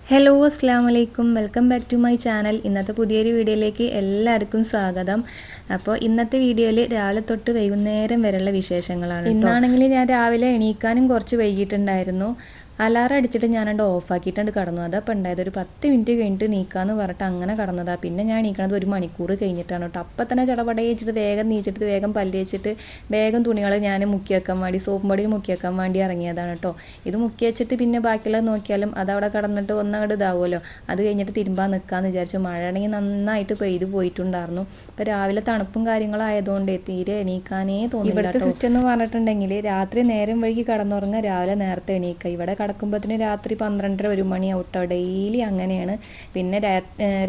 Hello അസ്സാം വലൈക്കും welcome back to my channel. ഇന്നത്തെ പുതിയൊരു വീഡിയോയിലേക്ക് എല്ലാവർക്കും സ്വാഗതം. അപ്പോൾ ഇന്നത്തെ വീഡിയോയിൽ രാവിലെ തൊട്ട് വൈകുന്നേരം വരെയുള്ള വിശേഷങ്ങളാണ്. ഇന്നാണെങ്കിൽ ഞാൻ രാവിലെ എണീക്കാനും കുറച്ച് വൈകിട്ടുണ്ടായിരുന്നു. അലാറം അടിച്ചിട്ട് ഞാനണ്ട് ഓഫാക്കിയിട്ടുണ്ട് കടന്നു. അതപ്പോൾ ഉണ്ടായത് ഒരു 10 മിനിറ്റ് കഴിഞ്ഞിട്ട് നീക്കാമെന്ന് പറഞ്ഞിട്ട് അങ്ങനെ കടന്നതാണ്. പിന്നെ ഞാൻ നീക്കണത് ഒരു മണിക്കൂർ കഴിഞ്ഞിട്ടാണ് കേട്ടോ. അപ്പം തന്നെ ചടപടയിച്ചിട്ട് വേഗം നീച്ചിട്ട് വേഗം പല്ല് വെച്ചിട്ട് വേഗം തുണികൾ ഞാൻ മുക്കി വെക്കാൻ വേണ്ടി സോപ്പും പൊടിയിൽ മുക്കി വെക്കാൻ വേണ്ടി ഇറങ്ങിയതാണ് കേട്ടോ. ഇത് മുക്കി വെച്ചിട്ട് പിന്നെ ബാക്കിയുള്ളത് നോക്കിയാലും അതവിടെ കടന്നിട്ട് ഒന്നങ്ങോട്ട് ഇതാവുമല്ലോ. അത് കഴിഞ്ഞിട്ട് തിരുമ്പാൻ നിൽക്കാമെന്ന് വിചാരിച്ചു. മഴയാണെങ്കിൽ നന്നായിട്ട് പെയ്ത് പോയിട്ടുണ്ടായിരുന്നു. ഇപ്പോൾ രാവിലെ തണുപ്പും കാര്യങ്ങളും ആയതുകൊണ്ട് തീരെ എണീക്കാനേ തോന്നി. ഇവിടുത്തെ സിസ്റ്റം എന്ന് പറഞ്ഞിട്ടുണ്ടെങ്കിൽ രാത്രി നേരം വൈകി കടന്നുറങ്ങുക, രാവിലെ നേരത്തെ എണീക്കുക. ഇവിടെ കിടക്കുമ്പോഴത്തേന് രാത്രി 12:30 1 മണി ഔട്ടോ. ഡെയിലി അങ്ങനെയാണ്. പിന്നെ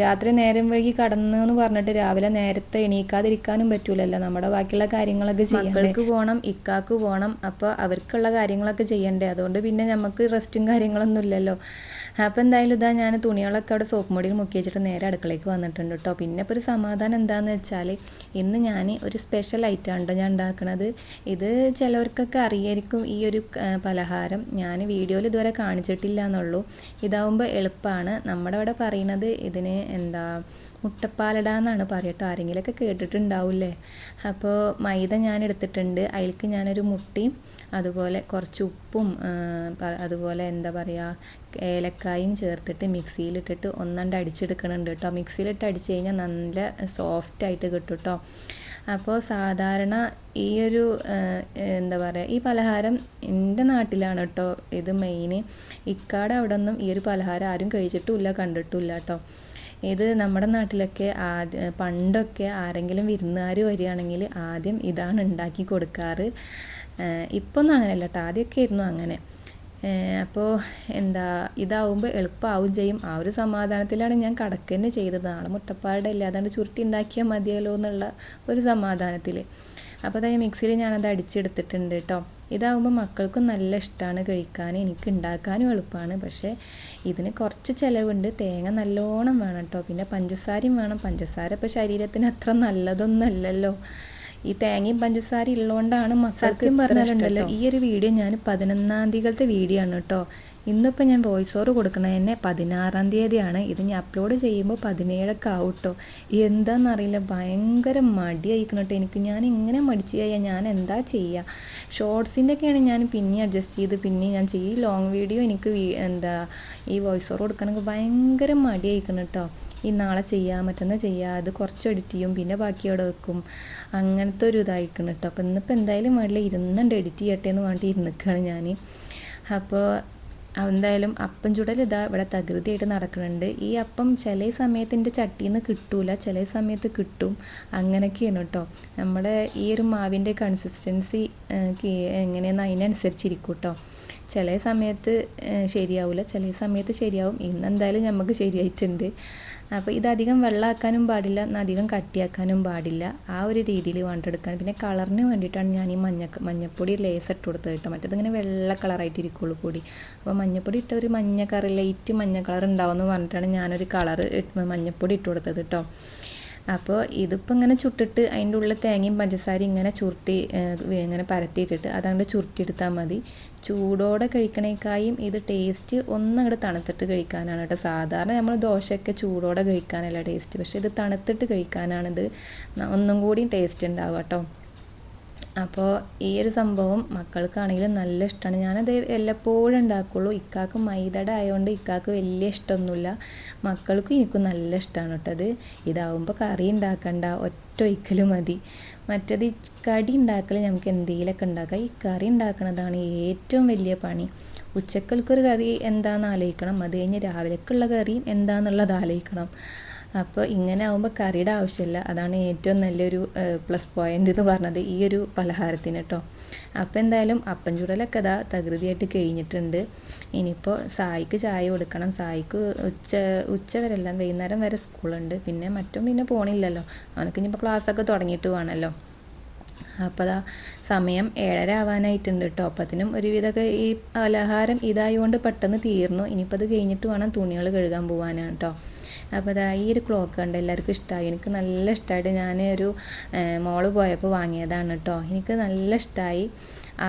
രാത്രി നേരം വൈകി കടന്നു എന്ന് പറഞ്ഞിട്ട് രാവിലെ നേരത്തെ എണീക്കാതിരിക്കാനും പറ്റൂലല്ലോ. നമ്മുടെ ബാക്കിയുള്ള കാര്യങ്ങളൊക്കെ ചെയ്യണം. മക്കൾക്ക് പോകണം, ഇക്കാക്ക് പോകണം. അപ്പോൾ അവർക്കുള്ള കാര്യങ്ങളൊക്കെ ചെയ്യണ്ടേ. അതുകൊണ്ട് പിന്നെ നമുക്ക് റെസ്റ്റും കാര്യങ്ങളൊന്നും ഇല്ലല്ലോ. അപ്പോൾ എന്തായാലും ഇതാ ഞാൻ തുണികളൊക്കെ അവിടെ സോപ്പ് പൊടിയിൽ മുക്കി വെച്ചിട്ട് നേരെ അടുക്കളയ്ക്ക് വന്നിട്ടുണ്ട് കേട്ടോ. പിന്നെ ഇപ്പോൾ ഒരു സമാധാനം എന്താണെന്ന് വെച്ചാൽ ഇന്ന് ഞാൻ ഒരു സ്പെഷ്യൽ ഐറ്റമാണ് കേട്ടോ ഞാൻ ഉണ്ടാക്കുന്നത്. ഇത് ചിലവർക്കൊക്കെ അറിയായിരിക്കും ഈ ഒരു പലഹാരം. ഞാൻ വീഡിയോയിൽ ഇതുവരെ കാണിച്ചിട്ടില്ല എന്നുള്ളൂ. ഇതാവുമ്പോൾ എളുപ്പമാണ്. നമ്മുടെ ഇവിടെ പറയുന്നത് ഇതിന് മുട്ടപ്പാലട എന്നാണ് പറയട്ടോ. ആരെങ്കിലുമൊക്കെ കേട്ടിട്ടുണ്ടാവില്ലേ. അപ്പോൾ മൈദ ഞാൻ എടുത്തിട്ടുണ്ട്. അതിലേക്ക് ഞാനൊരു മുട്ടയും അതുപോലെ കുറച്ച് ഉപ്പും അതുപോലെ ഏലക്കായും ചേർത്തിട്ട് മിക്സിയിലിട്ടിട്ട് ഒന്നണ്ട് അടിച്ചെടുക്കണുണ്ട് കേട്ടോ. മിക്സിയിലിട്ട് അടിച്ച് കഴിഞ്ഞാൽ നല്ല സോഫ്റ്റായിട്ട് കിട്ടും കേട്ടോ. അപ്പോൾ സാധാരണ ഈ ഒരു ഈ പലഹാരം എൻ്റെ നാട്ടിലാണ് കേട്ടോ ഇത് മെയിൻ. ഇക്കാടെ അവിടെ ഒന്നും ഈ ഒരു പലഹാരം ആരും കഴിച്ചിട്ടുമില്ല, കണ്ടിട്ടുമില്ല കേട്ടോ. ഇത് നമ്മുടെ നാട്ടിലൊക്കെ പണ്ടൊക്കെ ആരെങ്കിലും വിരുന്നുകാർ വരികയാണെങ്കിൽ ആദ്യം ഇതാണ് ഉണ്ടാക്കി കൊടുക്കാറ്. ഇപ്പൊന്നും അങ്ങനെയല്ല കേട്ടോ, ആദ്യമൊക്കെ ആയിരുന്നു അങ്ങനെ. അപ്പോൾ ഇതാവുമ്പോൾ എളുപ്പമാവും ചെയ്യും. ആ ഒരു സമാധാനത്തിലാണ് ഞാൻ കടക്കന്നെ ചെയ്തത്. നാളെ മുട്ടപ്പാടെ ഇല്ല, അതാണ്ട് ചുരുട്ടി ഉണ്ടാക്കിയാൽ മതിയല്ലോ എന്നുള്ള ഒരു സമാധാനത്തിൽ. അപ്പോൾ അതായത് മിക്സിയിൽ ഞാനത് അടിച്ചെടുത്തിട്ടുണ്ട് കേട്ടോ. ഇതാവുമ്പോൾ മക്കൾക്കും നല്ല ഇഷ്ടമാണ് കഴിക്കാൻ, എനിക്ക് ഉണ്ടാക്കാനും എളുപ്പമാണ്. പക്ഷേ ഇതിന് കുറച്ച് ചിലവുണ്ട്. തേങ്ങ നല്ലോണം വേണം കേട്ടോ. പിന്നെ പഞ്ചസാരയും വേണം. പഞ്ചസാര ഇപ്പോൾ ശരീരത്തിന് അത്ര നല്ലതൊന്നുമല്ലല്ലോ. ഈ തേങ്ങയും പഞ്ചസാര ഉള്ളതുകൊണ്ടാണ് മക്കൾക്ക് പറഞ്ഞിട്ടുണ്ടല്ലോ. ഈ ഒരു വീഡിയോ ഞാൻ 11-ാം തീയതിയിലത്തെ വീഡിയോ ആണ് കേട്ടോ. ഇന്നിപ്പോൾ ഞാൻ വോയിസ് ഓവർ കൊടുക്കണത് തന്നെ 16-ാം തീയതിയാണ്. ഇത് ഞാൻ അപ്ലോഡ് ചെയ്യുമ്പോൾ 17 ആവും കേട്ടോ. എന്താണെന്നറിയില്ല, ഭയങ്കര മടിയായിരിക്കണം കേട്ടോ എനിക്ക്. ഞാൻ ഇങ്ങനെ മടിച്ച് ചെയ്യാം, ഞാൻ എന്താ ചെയ്യുക. ഷോർട്സിൻ്റെ ഒക്കെയാണ് ഞാൻ പിന്നെ അഡ്ജസ്റ്റ് ചെയ്ത് പിന്നെ ഞാൻ ചെയ്യും. ഈ ലോങ് വീഡിയോ എനിക്ക് ഈ വോയിസ് ഓവർ കൊടുക്കാനൊക്കെ ഭയങ്കര മടിയായിരിക്കണം കേട്ടോ. ഈ നാളെ ചെയ്യാം, മറ്റന്നാൾ ചെയ്യാം, അത് കുറച്ച് എഡിറ്റ് ചെയ്യും, പിന്നെ ബാക്കി അവിടെ വെക്കും, അങ്ങനത്തെ ഒരു ഇതായിരിക്കണം കേട്ടോ. അപ്പോൾ ഇന്നിപ്പോൾ എന്തായാലും വേണ്ടില്ല, ഇരുന്നുണ്ട് എഡിറ്റ് ചെയ്യട്ടെ എന്ന് വേണ്ടി ഇരുന്നിക്കുകയാണ് ഞാൻ. അപ്പോൾ എന്തായാലും അപ്പം ചുടൽ ഇവിടെ തകൃതിയായിട്ട് നടക്കുന്നുണ്ട്. ഈ അപ്പം ചില സമയത്തിൻ്റെ ചട്ടിയിൽ നിന്ന് കിട്ടൂല, ചില സമയത്ത് കിട്ടും. അങ്ങനെയൊക്കെയാണ് കേട്ടോ. നമ്മുടെ ഈ ഒരു മാവിൻ്റെ കൺസിസ്റ്റൻസി എങ്ങനെയെന്ന് അതിനനുസരിച്ചിരിക്കും കേട്ടോ. ചില സമയത്ത് ശരിയാവില്ല, ചില സമയത്ത് ശരിയാവും. ഇന്നെന്തായാലും നമുക്ക് ശരിയായിട്ടുണ്ട്. അപ്പോൾ ഇതധികം വെള്ളമാക്കാനും പാടില്ല, അധികം കട്ടിയാക്കാനും പാടില്ല. ആ ഒരു രീതിയിൽ വേണ്ടെടുക്കാൻ. പിന്നെ കളറിന് വേണ്ടിയിട്ടാണ് ഞാൻ ഈ മഞ്ഞപ്പൊടി ലേസ് ഇട്ട് കൊടുത്തത് കേട്ടോ. മറ്റേതിങ്ങനെ വെള്ള കളറായിട്ടിരിക്കുള്ളൂ പൊടി. അപ്പോൾ മഞ്ഞപ്പൊടി ഇട്ട ഒരു മഞ്ഞ കളർ, ലൈറ്റ് മഞ്ഞ കളർ ഉണ്ടാവുമെന്ന് പറഞ്ഞിട്ടാണ് ഞാനൊരു മഞ്ഞപ്പൊടി ഇട്ട് കൊടുത്തത് കേട്ടോ. അപ്പോൾ ഇതിപ്പോൾ ഇങ്ങനെ ചുട്ടിട്ട് അതിൻ്റെ ഉള്ളിൽ തേങ്ങയും പഞ്ചസാരയും ഇങ്ങനെ ചുരുട്ടി ഇങ്ങനെ പരത്തിയിട്ടിട്ട് അതങ്ങോട്ട് ചുരുട്ടിയെടുത്താൽ മതി. ചൂടോടെ കഴിക്കണേക്കായും ഇത് ടേസ്റ്റ് ഒന്നങ്ങോട്ട് തണുത്തിട്ട് കഴിക്കാനാണ് കേട്ടോ. സാധാരണ നമ്മൾ ദോശയൊക്കെ ചൂടോടെ കഴിക്കാനല്ല ടേസ്റ്റ്, പക്ഷേ ഇത് തണുത്തിട്ട് കഴിക്കാനാണിത് ഒന്നും കൂടി ടേസ്റ്റ് ഉണ്ടാവുക കേട്ടോ. അപ്പോൾ ഈ ഒരു സംഭവം മക്കൾക്കാണെങ്കിലും നല്ല ഇഷ്ടമാണ്. ഞാനത് എല്ലപ്പോഴും ഉണ്ടാക്കുള്ളൂ. ഇക്കാക്ക് മൈദട ആയതുകൊണ്ട് ഇക്കാക്ക് വലിയ ഇഷ്ടമൊന്നുമില്ല. മക്കൾക്കും എനിക്കും നല്ല ഇഷ്ടമാണ് കേട്ടത്. ഇതാവുമ്പോൾ കറി ഉണ്ടാക്കണ്ട, ഒറ്റ ഒഴിക്കൽ മതി. മറ്റേത് ഈ കടി ഉണ്ടാക്കൽ നമുക്ക് എന്തെങ്കിലുമൊക്കെ ഉണ്ടാക്കാം. ഈ കറി ഉണ്ടാക്കുന്നതാണ് ഏറ്റവും വലിയ പണി. ഉച്ചക്കൽക്കൊരു കറി എന്താണെന്ന് ആലോചിക്കണം, അത് കഴിഞ്ഞ് രാവിലേക്കുള്ള കറിയും എന്താണെന്നുള്ളത് ആലോചിക്കണം. അപ്പോൾ ഇങ്ങനെ ആകുമ്പോൾ കറിയുടെ ആവശ്യമില്ല. അതാണ് ഏറ്റവും നല്ലൊരു പ്ലസ് പോയിൻ്റ് എന്ന് പറഞ്ഞത് ഈ ഒരു പലഹാരത്തിന് കേട്ടോ. അപ്പോൾ എന്തായാലും അപ്പം ചുടലൊക്കെ തകൃതിയായിട്ട് കഴിഞ്ഞിട്ടുണ്ട്. ഇനിയിപ്പോൾ സായിക്ക് ചായ കൊടുക്കണം. സായിക്ക് ഉച്ച വരെ എല്ലാം വൈകുന്നേരം വരെ സ്കൂളുണ്ട്. പിന്നെ പോണില്ലല്ലോ, അവനക്ക് ഇനിയിപ്പോൾ ക്ലാസ്സൊക്കെ തുടങ്ങിയിട്ട് വേണമല്ലോ. അപ്പോൾ സമയം 7:30 ആവാനായിട്ടുണ്ട് കേട്ടോ. അപ്പത്തിനും ഒരുവിധമൊക്കെ ഈ പലഹാരം ഇതായതുകൊണ്ട് പെട്ടെന്ന് തീർന്നു. ഇനിയിപ്പോൾ അത് കഴിഞ്ഞിട്ട് വേണം തുണികൾ കഴുകാൻ പോകാനാണ് കേട്ടോ. അപ്പോൾ ഈ ഒരു ക്ലോക്ക് കണ്ട് എല്ലാവർക്കും ഇഷ്ടമായി. എനിക്ക് നല്ല ഇഷ്ടമായിട്ട് ഞാൻ ഒരു മോള് പോയപ്പോൾ വാങ്ങിയതാണ് കേട്ടോ. എനിക്ക് നല്ല ഇഷ്ടമായി.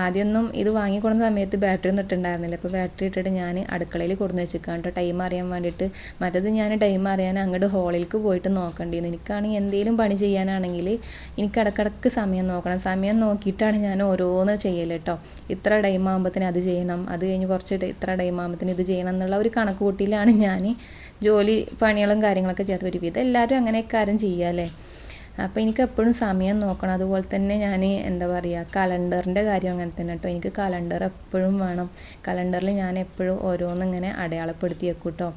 ആദ്യമൊന്നും ഇത് വാങ്ങിക്കൊടുന്ന സമയത്ത് ബാറ്ററി ഒന്നും ഇട്ടുണ്ടായിരുന്നില്ല. അപ്പോൾ ബാറ്ററി ഇട്ടിട്ട് ഞാൻ അടുക്കളയിൽ കൊടുന്ന് വെച്ചിരിക്കുകയാണ് കേട്ടോ, ടൈം അറിയാൻ വേണ്ടിയിട്ട്. മറ്റേത് ഞാൻ ടൈം അറിയാൻ അങ്ങോട്ട് ഹോളിലേക്ക് പോയിട്ട് നോക്കേണ്ടിയിരുന്നു. എനിക്കാണെങ്കിൽ എന്തെങ്കിലും പണി ചെയ്യാനാണെങ്കിൽ എനിക്ക് ഇടക്കിടക്ക് സമയം നോക്കണം. സമയം നോക്കിയിട്ടാണ് ഞാൻ ഓരോന്ന് ചെയ്യൽ കേട്ടോ. ഇത്ര ടൈം ആകുമ്പോഴത്തേന് അത് ചെയ്യണം, അത് കഴിഞ്ഞ് കുറച്ച് ഇത്ര ടൈം ആകുമ്പോഴത്തേന് ഇത് ചെയ്യണം എന്നുള്ള ഒരു കണക്ക് കൂട്ടിയിലാണ് ഞാൻ ജോലി പണികളും കാര്യങ്ങളൊക്കെ ചെയ്ത് വരും. ഇതെല്ലാവരും അങ്ങനെയൊക്കെ കാര്യം ചെയ്യാമല്ലേ. അപ്പോൾ എനിക്ക് എപ്പോഴും സമയം നോക്കണം. അതുപോലെ തന്നെ ഞാൻ എന്താ പറയുക, കലണ്ടറിൻ്റെ കാര്യം അങ്ങനെ തന്നെ കേട്ടോ. എനിക്ക് കലണ്ടർ എപ്പോഴും വേണം. കലണ്ടറിൽ ഞാൻ എപ്പോഴും ഓരോന്നിങ്ങനെ അടയാളപ്പെടുത്തി വെക്കും കേട്ടോ.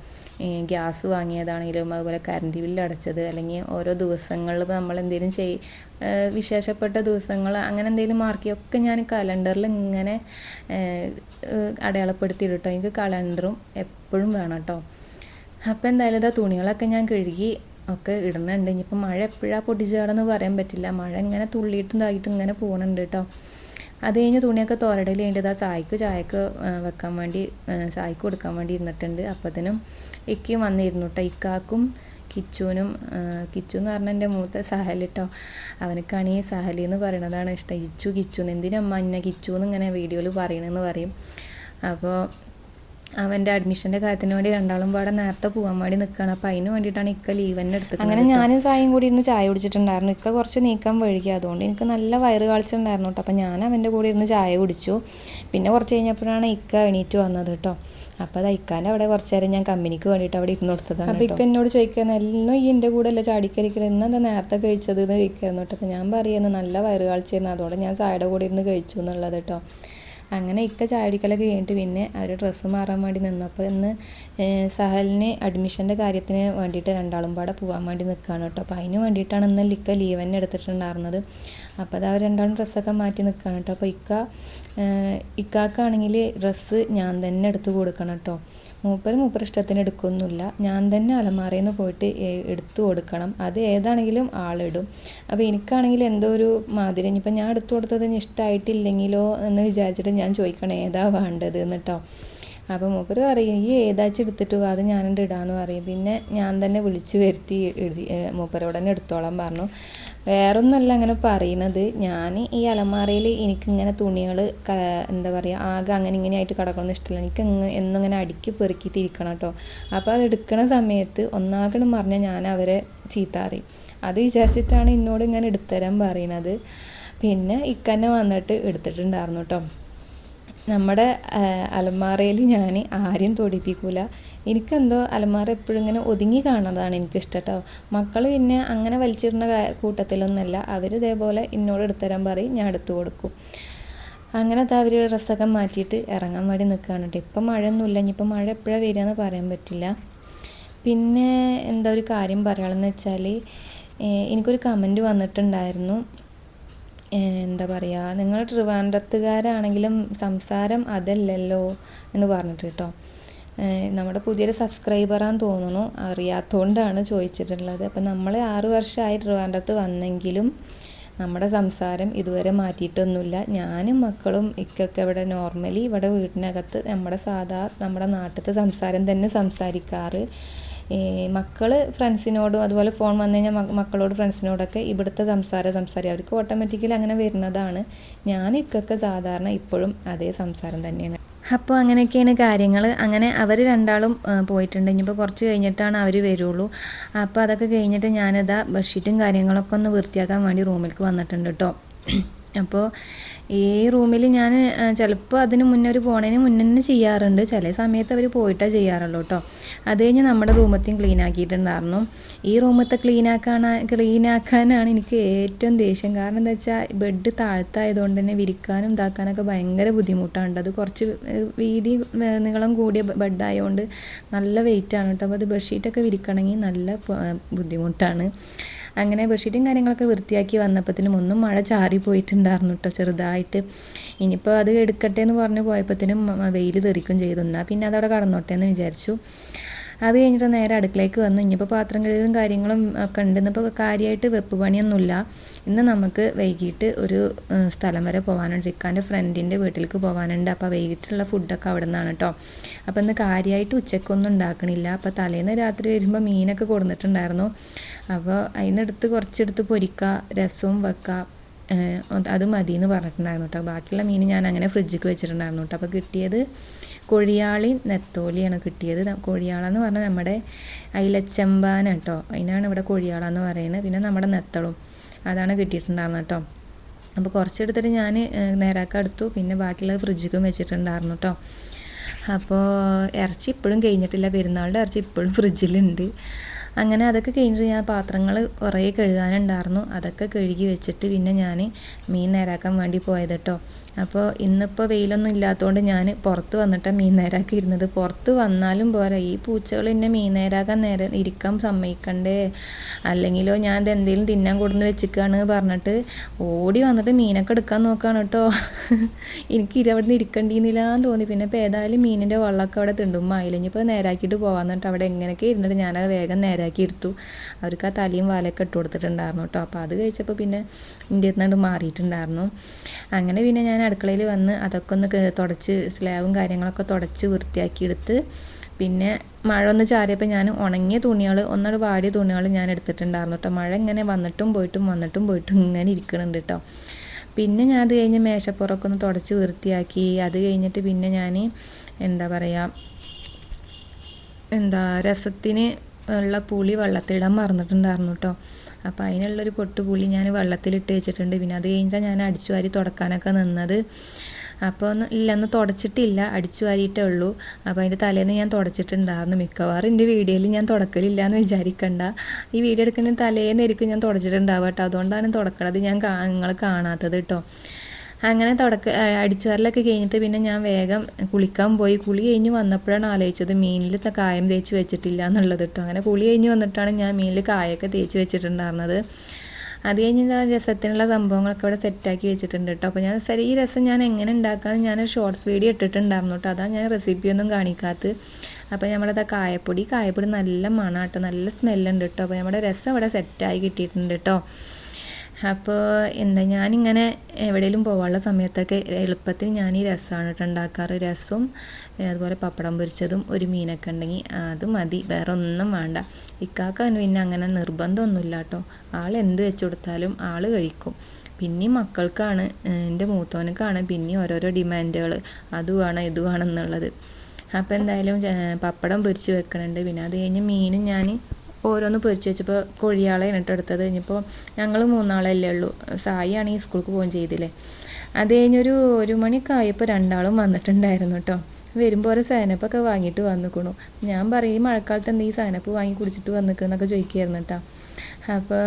ഗ്യാസ് വാങ്ങിയതാണെങ്കിലും അതുപോലെ കറണ്ട് ബില്ല് അടച്ചത്, അല്ലെങ്കിൽ ഓരോ ദിവസങ്ങളിൽ നമ്മൾ എന്തെങ്കിലും വിശേഷപ്പെട്ട ദിവസങ്ങൾ അങ്ങനെ എന്തെങ്കിലും മാർക്കിയൊക്കെ ഞാൻ കലണ്ടറിൽ ഇങ്ങനെ അടയാളപ്പെടുത്തിയിടും കേട്ടോ. എനിക്ക് കലണ്ടറും എപ്പോഴും വേണം കേട്ടോ. അപ്പോൾ എന്തായാലും ഇതാ തുണികളൊക്കെ ഞാൻ കഴുകി ഒക്കെ ഇടുന്നുണ്ട്. ഇനിയിപ്പോൾ മഴ എപ്പോഴാണ് പൊട്ടിച്ചാടെന്ന് പറയാൻ പറ്റില്ല. മഴ ഇങ്ങനെ തുള്ളിയിട്ടും ഇതായിട്ടും ഇങ്ങനെ പോകുന്നുണ്ട് കേട്ടോ. അത് കഴിഞ്ഞ് തുണിയൊക്കെ തോരടയിൽ കഴിഞ്ഞിട്ട് ഇതാ ചായക്ക് വെക്കാൻ വേണ്ടി ചായക്ക് കൊടുക്കാൻ വേണ്ടി ഇരുന്നിട്ടുണ്ട്. അപ്പത്തിനും ഇക്കയും വന്നിരുന്നു കേട്ടോ. ഇക്കാക്കും കിച്ചുവിനും, കിച്ചു എന്ന് പറഞ്ഞാൽ എൻ്റെ മൂത്ത സഹൽ കേട്ടോ. അവനക്കാണെങ്കിൽ സഹലി എന്ന് പറയണതാണ് ഇഷ്ടം. കിച്ചു എന്തിനമ്മ എന്നെ കിച്ചു എന്ന് ഇങ്ങനെ വീഡിയോയിൽ പറയണമെന്ന് പറയും. അപ്പോൾ അവൻ്റെ അഡ്മിഷൻ്റെ കാര്യത്തിന് വേണ്ടി രണ്ടാളും പാടെ നേരത്തെ പോകാൻ വേണ്ടി നിൽക്കുകയാണ്. അപ്പോൾ അതിന് വേണ്ടിയിട്ടാണ് ഇക്ക ലീവ് തന്നെ എടുത്തത്. അങ്ങനെ ഞാനും സായും കൂടി ഇരുന്ന് ചായ കുടിച്ചിട്ടുണ്ടായിരുന്നു. ഇക്ക കുറച്ച് നീക്കാൻ വഴുകി, അതുകൊണ്ട് എനിക്ക് നല്ല വയറ് കാളിച്ചിട്ടുണ്ടായിരുന്നു കേട്ടോ. അപ്പോൾ ഞാൻ അവൻ്റെ കൂടെ ഇരുന്ന് ചായ കുടിച്ചു. പിന്നെ കുറച്ച് കഴിഞ്ഞപ്പോഴാണ് ഇക്ക എണീറ്റ് വന്നത് കേട്ടോ. അപ്പോൾ അത് ഇക്കാൻ്റെ അവിടെ കുറച്ച് നേരം ഞാൻ കമ്പനിക്ക് വേണ്ടിയിട്ട് അവിടെ ഇരുന്ന് കൊടുത്തതാണ്. അപ്പോൾ ഇക്ക എന്നോട് ചോദിക്കുന്നത് എല്ലാം ഈ എൻ്റെ കൂടെ അല്ല ചാടിക്കരിക്കൽ, ഇന്നെന്താ നേരത്തെ കഴിച്ചത് എന്ന് ചോദിക്കായിരുന്നു കേട്ടോ. അപ്പോൾ ഞാൻ പറയുന്നത് നല്ല വയറ് കാളിച്ചായിരുന്നു, അതുകൊണ്ട് ഞാൻ ചായയുടെ കൂടെ ഇരുന്ന് കഴിച്ചു എന്നുള്ളത് കേട്ടോ. അങ്ങനെ ഇക്ക ചാടിക്കലൊക്കെ കഴിഞ്ഞിട്ട് പിന്നെ അവർ ഡ്രസ്സ് മാറാൻ വേണ്ടി നിന്നു. അപ്പോൾ ഇന്ന് സഹലിന് അഡ്മിഷൻ്റെ കാര്യത്തിന് വേണ്ടിയിട്ട് രണ്ടാളും പാടെ പോകാൻ വേണ്ടി നിൽക്കുകയാണ് കേട്ടോ. അപ്പോൾ അതിന് വേണ്ടിയിട്ടാണ് ഇന്ന് ഇക്ക ലീവ് തന്നെ എടുത്തിട്ടുണ്ടായിരുന്നത്. അപ്പോൾ അത് അവർ രണ്ടാളും ഡ്രസ്സൊക്കെ മാറ്റി നിൽക്കുകയാണ് കേട്ടോ. അപ്പോൾ ഇക്കാക്കാണെങ്കിൽ ഡ്രസ്സ് ഞാൻ തന്നെ എടുത്ത് കൊടുക്കണം കേട്ടോ. മൂപ്പർ ഇഷ്ടത്തിന് എടുക്കൊന്നുമില്ല, ഞാൻ തന്നെ അലമാരയിൽ നിന്ന് പോയിട്ട് എടുത്തു കൊടുക്കണം. അത് ഏതാണെങ്കിലും ആളിടും. അപ്പോൾ എനിക്കാണെങ്കിൽ എന്തോ ഒരു മാതിരി, ഇനിയിപ്പോൾ ഞാൻ എടുത്തു കൊടുത്തത് ഇഷ്ടമായിട്ടില്ലെങ്കിലോ എന്ന് വിചാരിച്ചിട്ട് ഞാൻ ചോദിക്കണം ഏതാ വേണ്ടത് എന്ന് കേട്ടോ. അപ്പോൾ മൂപ്പർ പറയും ഈ ഏതാச்சுം എടുത്തിട്ട് അത് ഞാനെൻ്റെ ഇടാമെന്ന് പറയും. പിന്നെ ഞാൻ തന്നെ വിളിച്ച് വരുത്തി മൂപ്പരോട് തന്നെ എടുത്തോളാൻ പറഞ്ഞു. വേറൊന്നുമല്ല അങ്ങനെ പറയണത്, ഞാൻ ഈ അലമാരയിൽ എനിക്കിങ്ങനെ തുണികൾ എന്താ പറയുക ആകെ അങ്ങനെ ഇങ്ങനെ ആയിട്ട് കിടക്കണമെന്ന് ഇഷ്ടമില്ല. എനിക്ക് എന്നിങ്ങനെ അടുക്കി പെറുക്കിയിട്ട് ഇരിക്കണം കേട്ടോ. അപ്പോൾ അത് എടുക്കണ സമയത്ത് ഒന്നാകണം പറഞ്ഞാൽ ഞാൻ അവരെ ചീത്താറി. അത് വിചാരിച്ചിട്ടാണ് എന്നോട് ഇങ്ങനെ എടുത്തരാൻ പറയണത്. പിന്നെ ഇക്കന്നെ വന്നിട്ട് എടുത്തിട്ടുണ്ടായിരുന്നു കേട്ടോ. നമ്മുടെ അലമാരയിൽ ഞാൻ ആരെയും തൊടിപ്പിക്കൂല. എനിക്കെന്തോ അലമാര എപ്പോഴും ഇങ്ങനെ ഒതുങ്ങി കാണുന്നതാണ് എനിക്കിഷ്ടം കേട്ടോ. മക്കൾ പിന്നെ അങ്ങനെ വലിച്ചിടുന്ന കൂട്ടത്തിലൊന്നുമല്ല. അവർ ഇതേപോലെ എന്നോട് എടുത്തരാൻ പറയും, ഞാൻ എടുത്തു കൊടുക്കും. അങ്ങനെ അവർ ഡ്രസ്സൊക്കെ മാറ്റിയിട്ട് ഇറങ്ങാൻ വേണ്ടി നിൽക്കുകയാണ് കേട്ടോ. ഇപ്പം മഴയൊന്നുമില്ല, ഇനിയിപ്പോൾ മഴ എപ്പോഴാണ് വരികയെന്ന് പറയാൻ പറ്റില്ല. പിന്നെ എന്താ ഒരു കാര്യം പറയാമെന്ന് വെച്ചാൽ, എനിക്കൊരു കമൻറ്റ് വന്നിട്ടുണ്ടായിരുന്നു. എന്താ പറയുക, നിങ്ങൾ ട്രിവാൻഡ്രത്തുകാരാണെങ്കിലും സംസാരം അതല്ലല്ലോ എന്ന് പറഞ്ഞിട്ട് കേട്ടോ. നമ്മുടെ പുതിയൊരു സബ്സ്ക്രൈബറാന്ന് തോന്നുന്നു, അറിയാത്തതുകൊണ്ടാണ് ചോദിച്ചിട്ടുള്ളത്. അപ്പം നമ്മൾ 6 വർഷമായി ട്രിവാൻഡ്രത്ത് വന്നെങ്കിലും നമ്മുടെ സംസാരം ഇതുവരെ മാറ്റിയിട്ടൊന്നുമില്ല. ഞാനും മക്കളും ഇക്കൊക്കെ ഇവിടെ നോർമലി ഇവിടെ വീട്ടിനകത്ത് നമ്മുടെ നാട്ടിലത്തെ സംസാരം തന്നെ സംസാരിക്കാറ്. മക്കൾ ഫ്രണ്ട്സിനോടും അതുപോലെ ഫോൺ വന്നു കഴിഞ്ഞാൽ മക്കളോട് ഫ്രണ്ട്സിനോടൊക്കെ ഇവിടുത്തെ സംസാരം അവർക്ക് ഓട്ടോമാറ്റിക്കലി അങ്ങനെ വരുന്നതാണ്. ഞാനിക്കൊക്കെ സാധാരണ ഇപ്പോഴും അതേ സംസാരം തന്നെയാണ്. അപ്പോൾ അങ്ങനെയൊക്കെയാണ് കാര്യങ്ങൾ. അങ്ങനെ അവർ രണ്ടാളും പോയിട്ടുണ്ട്. ഇനിയിപ്പോൾ കുറച്ച് കഴിഞ്ഞിട്ടാണ് അവർ വരുള്ളൂ. അപ്പോൾ അതൊക്കെ കഴിഞ്ഞിട്ട് ഞാനിതാ ബെഡ്ഷീറ്റും കാര്യങ്ങളൊക്കെ ഒന്ന് വൃത്തിയാക്കാൻ വേണ്ടി റൂമിലേക്ക് വന്നിട്ടുണ്ട് കേട്ടോ. അപ്പോൾ ഈ റൂമിൽ ഞാൻ ചിലപ്പോൾ അതിന് മുന്നേ ഒരു പോണതിന് മുന്നേ തന്നെ ചെയ്യാറുണ്ട്. ചില സമയത്ത് അവർ പോയിട്ടാണ് ചെയ്യാറുള്ളൂ കേട്ടോ. അത് കഴിഞ്ഞ് നമ്മുടെ റൂമത്തെയും ക്ലീൻ ആക്കിയിട്ടുണ്ടായിരുന്നു. ഈ റൂമത്തെ ക്ലീനാക്കാനാണ് എനിക്ക് ഏറ്റവും ദേഷ്യം. കാരണം എന്താ വെച്ചാൽ ബെഡ് താഴ്ത്തായതുകൊണ്ട് തന്നെ വിരിക്കാനും ഇതാക്കാനൊക്കെ ഭയങ്കര ബുദ്ധിമുട്ടാണ്. അത് കുറച്ച് വീതി നീളം കൂടിയ ബെഡായതുകൊണ്ട് നല്ല വെയിറ്റാണ് കേട്ടോ. അപ്പോൾ അത് ബെഡ്ഷീറ്റൊക്കെ വിരിക്കണമെങ്കിൽ നല്ല ബുദ്ധിമുട്ടാണ്. അങ്ങനെ ബെഡ്ഷീറ്റും കാര്യങ്ങളൊക്കെ വൃത്തിയാക്കി വന്നപ്പോഴത്തേനും ഒന്നും മഴ ചാറിപ്പോയിട്ടുണ്ടായിരുന്നു കേട്ടോ ചെറുതായിട്ട്. ഇനിയിപ്പോൾ അത് എടുക്കട്ടെ എന്ന് പറഞ്ഞ് പോയപ്പോഴത്തേനും വെയിൽ തെറിക്കും ചെയ്തു. എന്നാൽ പിന്നെ അതവിടെ കടന്നോട്ടെ എന്ന് വിചാരിച്ചു. അത് കഴിഞ്ഞിട്ട് നേരെ അടുക്കളയ്ക്ക് വന്നു. ഇനിയിപ്പോൾ പാത്രം കഴുകലും കാര്യങ്ങളും ഒക്കെ ഉണ്ട്. ഇന്നിപ്പോൾ കാര്യമായിട്ട് വെപ്പ് പണിയൊന്നുമില്ല. ഇന്ന് നമുക്ക് വൈകിട്ട് ഒരു സ്ഥലം വരെ പോകാനുണ്ട്. ഇക്കാൻ്റെ ഫ്രണ്ടിൻ്റെ വീട്ടിലേക്ക് പോകാനുണ്ട്. അപ്പോൾ വൈകിട്ടുള്ള ഫുഡൊക്കെ അവിടെ നിന്നാണ് കേട്ടോ. അപ്പോൾ ഇന്ന് കാര്യമായിട്ട് ഉച്ചക്കൊന്നും ഉണ്ടാക്കണില്ല. അപ്പോൾ തലേന്ന് രാത്രി വരുമ്പോൾ മീനൊക്കെ കൊടുത്തിട്ടുണ്ടായിരുന്നു. അപ്പോൾ അതിനെടുത്ത് കുറച്ചെടുത്ത് പൊരിക്കുക, രസവും വെക്കുക, അത് മതി എന്ന് പറഞ്ഞിട്ടുണ്ടായിരുന്നു കേട്ടോ. ബാക്കിയുള്ള മീൻ ഞാൻ അങ്ങനെ ഫ്രിഡ്ജിക്ക് വെച്ചിട്ടുണ്ടായിരുന്നു കേട്ടോ. അപ്പോൾ കിട്ടിയത് കൊഴിയാളി നെത്തോലിയാണ് കിട്ടിയത്. കൊഴിയാളെന്ന് പറഞ്ഞാൽ നമ്മുടെ അയിലച്ചമ്പാന കേട്ടോ, അതിനാണ് ഇവിടെ കൊഴിയാളെന്ന് പറയുന്നത്. പിന്നെ നമ്മുടെ നെത്തളും അതാണ് കിട്ടിയിട്ടുണ്ടായിരുന്നത് കേട്ടോ. അപ്പോൾ കുറച്ചെടുത്തിട്ട് ഞാൻ നേരാക്കാൻ എടുത്തു, പിന്നെ ബാക്കിയുള്ളത് ഫ്രിഡ്ജിക്കും വെച്ചിട്ടുണ്ടായിരുന്നു കേട്ടോ. അപ്പോൾ ഇറച്ചി ഇപ്പോഴും കഴിഞ്ഞിട്ടില്ല, പെരുന്നാളുടെ ഇറച്ചി ഇപ്പോഴും ഫ്രിഡ്ജിലുണ്ട്. അങ്ങനെ അതൊക്കെ കഴിഞ്ഞിട്ട് ഞാൻ പാത്രങ്ങൾ കുറേ കഴുകാനുണ്ടായിരുന്നു, അതൊക്കെ കഴുകി വെച്ചിട്ട് പിന്നെ ഞാൻ മീൻ നേരാക്കാൻ വേണ്ടി പോയത് കേട്ടോ. അപ്പോൾ ഇന്നിപ്പോൾ വെയിലൊന്നും ഇല്ലാത്തതുകൊണ്ട് ഞാൻ പുറത്ത് വന്നിട്ടാണ് മീൻ നേരാക്കി ഇരുന്നത്. പുറത്ത് വന്നാലും പോരാ, ഈ പൂച്ചകൾ എന്നെ മീൻ നേരാക്കാൻ ഇരിക്കാൻ സമ്മതിക്കണ്ടേ, അല്ലെങ്കിലോ ഞാൻ ഇത് എന്തെങ്കിലും തിന്നാൻ കൊടുന്ന് വെച്ചിക്കാണ് പറഞ്ഞിട്ട് ഓടി വന്നിട്ട് മീനൊക്കെ എടുക്കാൻ നോക്കുകയാണ് കേട്ടോ. എനിക്ക് അവിടെ നിന്ന് ഇരിക്കണ്ടിന്നില്ലാന്ന് തോന്നി. പിന്നെ ഇപ്പോൾ ഏതായാലും മീനിൻ്റെ വെള്ളമൊക്കെ അവിടെ തിണ്ടുമ്പോൾ ആയില്ലെങ്കിൽ നേരാക്കിയിട്ട് പോകാമെന്നിട്ട് അവിടെ എങ്ങനെയൊക്കെ ഇരുന്നിട്ട് ഞാനത് വേഗം നേരാക്കി എടുത്തു. അവർക്ക് ആ തലയും വാലൊക്കെ ഇട്ട് കൊടുത്തിട്ടുണ്ടായിരുന്നു കേട്ടോ. അപ്പോൾ അത് കഴിച്ചപ്പോൾ പിന്നെ എൻ്റെ അടുത്തുനിന്ന് മാറിയിട്ടുണ്ടായിരുന്നു. അങ്ങനെ പിന്നെ ഞാൻ അടുക്കളയിൽ വന്ന് അതൊക്കെ ഒന്ന് തുടച്ച് സ്ലാബും കാര്യങ്ങളൊക്കെ തുടച്ച് വൃത്തിയാക്കിയെടുത്ത് പിന്നെ മഴ ഒന്ന് ചാരിയപ്പോൾ ഞാൻ ഉണങ്ങിയ തുണികൾ ഒന്നോട് വാടിയ തുണികൾ ഞാൻ എടുത്തിട്ടുണ്ടായിരുന്നു കേട്ടോ. മഴ ഇങ്ങനെ വന്നിട്ടും പോയിട്ടും ഇങ്ങനെ ഇരിക്കുന്നുണ്ട് കേട്ടോ. പിന്നെ ഞാൻ അത് കഴിഞ്ഞ് മേശപ്പുറമൊക്കെ ഒന്ന് തുടച്ച് വൃത്തിയാക്കി. അത് കഴിഞ്ഞിട്ട് പിന്നെ ഞാൻ രസത്തിന് ഉള്ള പുളി വെള്ളത്തിലിടാൻ മറന്നിട്ടുണ്ടായിരുന്നു കേട്ടോ. അപ്പോൾ അതിനുള്ളൊരു പൊട്ട് പുളി ഞാൻ വെള്ളത്തിലിട്ട് വെച്ചിട്ടുണ്ട്. പിന്നെ അത് കഴിഞ്ഞാൽ ഞാൻ അടിച്ചു വാരി തുടക്കാനൊക്കെ നിന്നത്. അപ്പോൾ ഒന്ന് തുടച്ചിട്ടില്ല, അടിച്ചു വാരിയിട്ടേ ഉള്ളൂ. അപ്പോൾ അതിൻ്റെ തലേന്ന് ഞാൻ തുടച്ചിട്ടുണ്ടായിരുന്നു. മിക്കവാറും എൻ്റെ വീഡിയോയിൽ ഞാൻ തുടക്കലില്ല എന്ന് വിചാരിക്കണ്ട. ഈ വീഡിയോ എടുക്കുന്ന തലേന്നായിരിക്കും ഞാൻ തുടച്ചിട്ടുണ്ടാവുക കേട്ടോ. അതുകൊണ്ടാണ് തുടക്കണത് നിങ്ങൾ കാണാത്തത് കേട്ടോ. അങ്ങനെ അടിച്ചുവാരലൊക്കെ കഴിഞ്ഞിട്ട് പിന്നെ ഞാൻ വേഗം കുളിക്കാൻ പോയി. കുളി കഴിഞ്ഞ് വന്നപ്പോഴാണ് ആലോചിച്ചത് മീനിൽ കായം തേച്ച് വെച്ചിട്ടില്ല എന്നുള്ളത് കേട്ടോ. അങ്ങനെ കുളി കഴിഞ്ഞ് വന്നിട്ടാണ് ഞാൻ മീനിൽ കായൊക്കെ തേച്ച് വെച്ചിട്ടുണ്ടായിരുന്നത്. അത് കഴിഞ്ഞ് രസത്തിനുള്ള സംഭവങ്ങളൊക്കെ ഇവിടെ സെറ്റാക്കി വെച്ചിട്ടുണ്ട് കേട്ടോ. അപ്പോൾ ഈ രസം ഞാൻ എങ്ങനെ ഉണ്ടാക്കാമെന്ന് ഞാൻ ഷോർട്സ് വീഡിയോ ഇട്ടിട്ടുണ്ടായിരുന്നു കേട്ടോ. അതാണ് ഞാൻ റെസിപ്പിയൊന്നും കാണിക്കാത്തത്. അപ്പോൾ നമ്മളത് കായപ്പൊടി നല്ല മണം കേട്ടോ, നല്ല സ്മെല്ലുണ്ട് കേട്ടോ. അപ്പോൾ നമ്മുടെ രസം ഇവിടെ സെറ്റായി കിട്ടിയിട്ടുണ്ട് കേട്ടോ. അപ്പോൾ ഞാനിങ്ങനെ എവിടെയെങ്കിലും പോകാനുള്ള സമയത്തൊക്കെ എളുപ്പത്തിന് ഞാൻ ഈ രസമാണ് കേട്ടോ ഉണ്ടാക്കാറ്. രസവും അതുപോലെ പപ്പടം പൊരിച്ചതും ഒരു മീനൊക്കെ ഉണ്ടെങ്കിൽ അത് മതി, വേറെ ഒന്നും വേണ്ട. ഇക്കാക്ക് പിന്നെ അങ്ങനെ നിർബന്ധമൊന്നുമില്ല കേട്ടോ. ആൾ എന്ത് വെച്ച് കൊടുത്താലും ആൾ കഴിക്കും. പിന്നെയും മക്കൾക്കാണ്, എൻ്റെ മൂത്തവനക്കാണ് പിന്നെയും ഓരോരോ ഡിമാൻഡുകൾ, അത് വേണം ഇത് വേണം എന്നുള്ളത്. അപ്പോൾ എന്തായാലും പപ്പടം പൊരിച്ച് വെക്കണുണ്ട്. പിന്നെ അത് കഴിഞ്ഞ് മീനും ഞാൻ ഓരോന്ന് പൊരിച്ച് വെച്ചപ്പോൾ കൊഴിയാളെയാണ് കേട്ടോ എടുത്തത്. ഇനിയിപ്പോൾ ഞങ്ങൾ 3 ആളല്ലേ ഉള്ളൂ. സായി ആണെങ്കിൽ സ്കൂൾക്ക് പോവുകയും ചെയ്തില്ലേ. അത് കഴിഞ്ഞൊരു 1 മണിയൊക്കെ ആയപ്പോൾ 2 ആളും വന്നിട്ടുണ്ടായിരുന്നു കേട്ടോ. വരുമ്പോൾ ഓരോ സൈനപ്പൊക്കെ വാങ്ങിയിട്ട് വന്നിക്കണു. ഞാൻ പറയും ഈ മഴക്കാലത്ത് എന്താ ഈ സൈനപ്പ് വാങ്ങി കുടിച്ചിട്ട് വന്നിക്കണമെന്നൊക്കെ ചോദിക്കുകയായിരുന്നു കേട്ടോ. അപ്പോൾ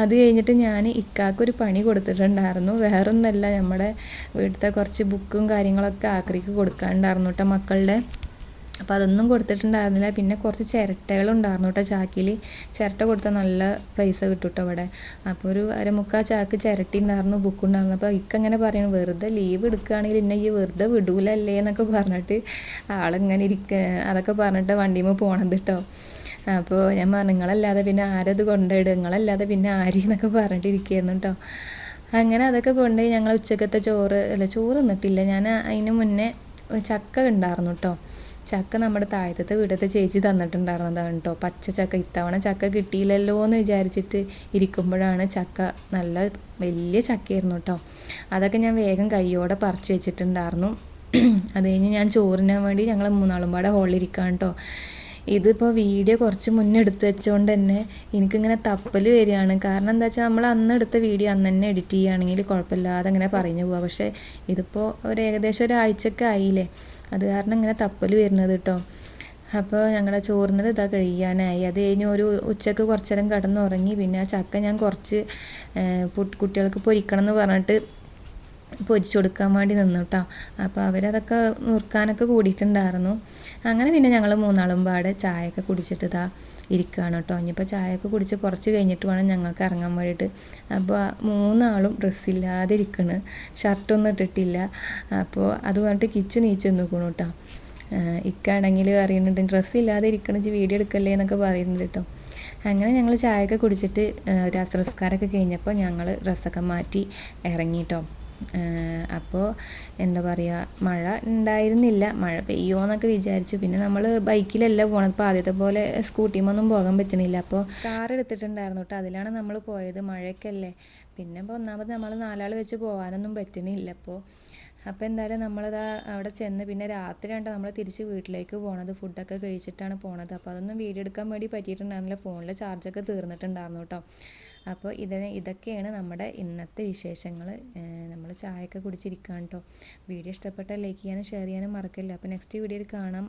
അത് കഴിഞ്ഞിട്ട് ഞാൻ ഇക്കാക്കൊരു പണി കൊടുത്തിട്ടുണ്ടായിരുന്നു. വേറൊന്നല്ല, നമ്മുടെ വീട്ടിലത്തെ കുറച്ച് ബുക്കും കാര്യങ്ങളൊക്കെ ആക്രിക്ക് കൊടുക്കാനുണ്ടായിരുന്നു കേട്ടോ മക്കളുടെ. അപ്പോൾ അതൊന്നും കൊടുത്തിട്ടുണ്ടായിരുന്നില്ല. പിന്നെ കുറച്ച് ചിരട്ടകളുണ്ടായിരുന്നു കേട്ടോ ചാക്കിൽ. ചിരട്ട കൊടുത്താൽ നല്ല പൈസ കിട്ടും കേട്ടോ ഇവിടെ. അപ്പോൾ ഒരു 1/4 ചാക്ക് ചിരട്ട ഉണ്ടായിരുന്നു, ബുക്കുണ്ടായിരുന്നു. അപ്പോൾ ഇക്കങ്ങനെ പറയുന്നു, വെറുതെ ലീവ് എടുക്കുകയാണെങ്കിൽ ഇന്നെ ഈ വെറുതെ വിടൂലല്ലേ എന്നൊക്കെ പറഞ്ഞിട്ട് ആളിങ്ങനെ അതൊക്കെ പറഞ്ഞിട്ട് വണ്ടിയുമ്പോൾ പോകണത് കേട്ടോ. അപ്പോൾ ഞാൻ പറഞ്ഞു, നിങ്ങളല്ലാതെ പിന്നെ ആരത് കൊണ്ടുപോയിടും, നിങ്ങളല്ലാതെ പിന്നെ ആര് എന്നൊക്കെ പറഞ്ഞിട്ടിരിക്കുകയായിരുന്നു കേട്ടോ. അങ്ങനെ അതൊക്കെ കൊണ്ടുപോയി ഞങ്ങൾ ഉച്ചക്കത്തെ ചോറ് തിന്നിട്ടില്ല. ഞാൻ അതിന് മുന്നേ ചക്ക ഉണ്ടായിരുന്നു കേട്ടോ. ചക്ക നമ്മുടെ താഴത്തെ വീടത്തെ ചേച്ചി തന്നിട്ടുണ്ടായിരുന്നതാണ് കേട്ടോ. പച്ച ചക്ക. ഇത്തവണ ചക്ക കിട്ടിയില്ലല്ലോ എന്ന് വിചാരിച്ചിട്ട് ഇരിക്കുമ്പോഴാണ് ചക്ക നല്ല വലിയ ചക്കയായിരുന്നു കേട്ടോ. അതൊക്കെ ഞാൻ വേഗം കയ്യോടെ പറിച്ച് വെച്ചിട്ടുണ്ടായിരുന്നു. അത് കഴിഞ്ഞ് ഞാൻ ചോറിനാൻ വേണ്ടി ഞങ്ങൾ 3 ആളും പാടെ ഹോളിലിരിക്കാം കേട്ടോ. ഇതിപ്പോൾ വീഡിയോ കുറച്ച് മുന്നേ എടുത്ത് വെച്ചുകൊണ്ട് തന്നെ എനിക്കിങ്ങനെ തപ്പൽ വരികയാണ്. കാരണം എന്താ വെച്ചാൽ നമ്മൾ അന്ന് എടുത്ത വീഡിയോ അന്ന് തന്നെ എഡിറ്റ് ചെയ്യുകയാണെങ്കിൽ കുഴപ്പമില്ലാതെ അങ്ങനെ പറഞ്ഞു പോവാം. പക്ഷേ ഇതിപ്പോൾ ഏകദേശം ഒരാഴ്ചയൊക്കെ ആയില്ലേ, അത് കാരണം ഇങ്ങനെ തപ്പൽ വരുന്നത് കേട്ടോ. അപ്പോൾ ഞങ്ങളുടെ ചോറിനത് ഇതാ കഴിയാനായി. അത് കഴിഞ്ഞ് ഒരു ഉച്ചക്ക് കുറച്ച് നേരം കിടന്നുറങ്ങി. പിന്നെ ആ ചക്ക ഞാൻ കുറച്ച് കുട്ടികൾക്ക് പൊരിക്കണം എന്ന് പറഞ്ഞിട്ട് പൊരിച്ചു കൊടുക്കാൻ വേണ്ടി നിന്നു കേട്ടോ. അപ്പോൾ അവരതൊക്കെ നുറുക്കാനൊക്കെ കൂടിയിട്ടുണ്ടായിരുന്നു. അങ്ങനെ പിന്നെ ഞങ്ങൾ 3 ആളും പാടെ ചായയൊക്കെ കുടിച്ചിട്ട് ഇതാ ഇരിക്കുകയാണ് കേട്ടോ. ഇനിയിപ്പോൾ ചായയൊക്കെ കുടിച്ച് കുറച്ച് കഴിഞ്ഞിട്ട് വേണം ഞങ്ങൾക്ക് ഇറങ്ങാൻ വേണ്ടിയിട്ട്. അപ്പോൾ 3 ആളും ഡ്രസ്സില്ലാതെ ഇരിക്കണ്, ഷർട്ടൊന്നും ഇട്ടിട്ടില്ല. അപ്പോൾ അത് പറഞ്ഞിട്ട് കിച്ചു നീച്ച് നിൽക്കണു കേട്ടോ. ഇക്കാണെങ്കിൽ അറിയുന്നുണ്ട് ഡ്രസ്സില്ലാതെ ഇരിക്കണം, വീഡിയോ എടുക്കല്ലേ എന്നൊക്കെ പറയുന്നുണ്ട് കേട്ടോ. അങ്ങനെ ഞങ്ങൾ ചായയൊക്കെ കുടിച്ചിട്ട് ഒരു അസ്രസ്കാരമൊക്കെ കഴിഞ്ഞപ്പോൾ ഞങ്ങൾ ഡ്രസ്സൊക്കെ മാറ്റി ഇറങ്ങി കേട്ടോ. അപ്പോൾ എന്താ പറയുക, മഴ ഉണ്ടായിരുന്നില്ല. മഴ പെയ്യുമോ എന്നൊക്കെ വിചാരിച്ചു. പിന്നെ നമ്മൾ ബൈക്കിലല്ല പോകണത്. ഇപ്പോൾ ആദ്യത്തെ പോലെ സ്കൂട്ടിമൊന്നും പോകാൻ പറ്റണില്ല. അപ്പോൾ കാർ എടുത്തിട്ടുണ്ടായിരുന്നു കേട്ടോ, അതിലാണ് നമ്മൾ പോയത്. മഴയൊക്കെയല്ലേ. പിന്നെ ഇപ്പോൾ ഒന്നാമത് നമ്മൾ 4 ആൾ വെച്ച് പോകാനൊന്നും പറ്റണില്ല. അപ്പോൾ എന്തായാലും നമ്മളത് അവിടെ ചെന്ന് പിന്നെ രാത്രിയാണ് നമ്മൾ തിരിച്ച് വീട്ടിലേക്ക് പോണത്. ഫുഡൊക്കെ കഴിച്ചിട്ടാണ് പോണത്. അപ്പോൾ അതൊന്നും വീഡിയോ എടുക്കാൻ വേണ്ടി പറ്റിയിട്ടുണ്ടായിരുന്നില്ല. ഫോണിലെ ചാർജൊക്കെ തീർന്നിട്ടുണ്ടായിരുന്നു കേട്ടോ. അപ്പോൾ ഇതൊക്കെയാണ് നമ്മുടെ ഇന്നത്തെ വിശേഷങ്ങൾ. നമ്മൾ ചായയൊക്കെ കുടിച്ചിരിക്കുകയാണ് കേട്ടോ. വീഡിയോ ഇഷ്ടപ്പെട്ടാൽ ലൈക്ക് ചെയ്യാനും ഷെയർ ചെയ്യാനും മറക്കില്ല. അപ്പോൾ നെക്സ്റ്റ് വീഡിയോയിൽ കാണാം.